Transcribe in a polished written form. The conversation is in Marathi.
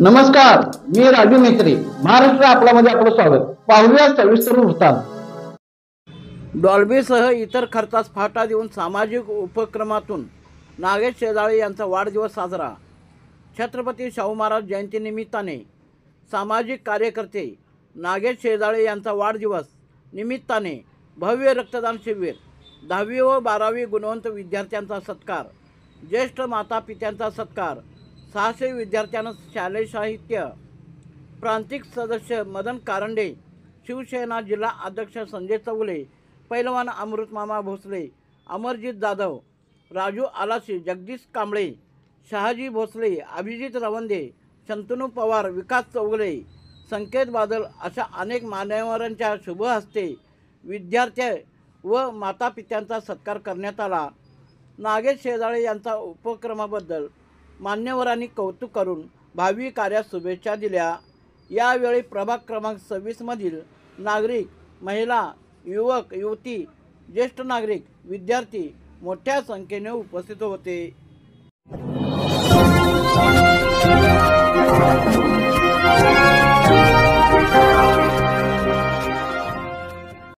नमस्कार, मी राजू मेत्री. महाराष्ट्र आपल्यामध्ये आपलं स्वागत. पाहूया सविस्तर वृत्तांत. डॉल्बीसह इतर खर्चास फाटा देऊन सामाजिक उपक्रमातून नागेश शेजाळे यांचा वाढदिवस साजरा. छत्रपती शाहू महाराज जयंतीनिमित्ताने सामाजिक कार्यकर्ते नागेश शेजाळे यांचा वाढदिवस निमित्ताने भव्य रक्तदान शिबिर, 10वी व 12वी गुणवंत विद्यार्थ्यांचा सत्कार, ज्येष्ठ मातापित्यांचा सत्कार, 600 विद्यार्थ्यांना शालेय साहित्य, प्रांतिक सदस्य मदन कारंडे, शिवसेना जिल्हा अध्यक्ष संजय चौगुले, पैलवान अमृतमामा भोसले, अमरजित जाधव, राजू आलासी, जगदीश कांबळे, शहाजी भोसले, अभिजित रवंदे, शंतनू पवार, विकास चौगुले, संकेत बादल अशा अनेक मान्यवरांच्या शुभ हस्ते विद्यार्थी व मातापित्यांचा सत्कार करण्यात आला. नागेश शेजाळे यांचा उपक्रमाबद्दल मान्यवरांनी कौतुक करून भावी कार्यास शुभेच्छा दिल्या. यावेळी प्रभाग क्रमांक 26 मधील नागरिक, महिला, युवक, युवती, ज्येष्ठ नागरिक, विद्यार्थी मोठ्या संख्येने उपस्थित होते.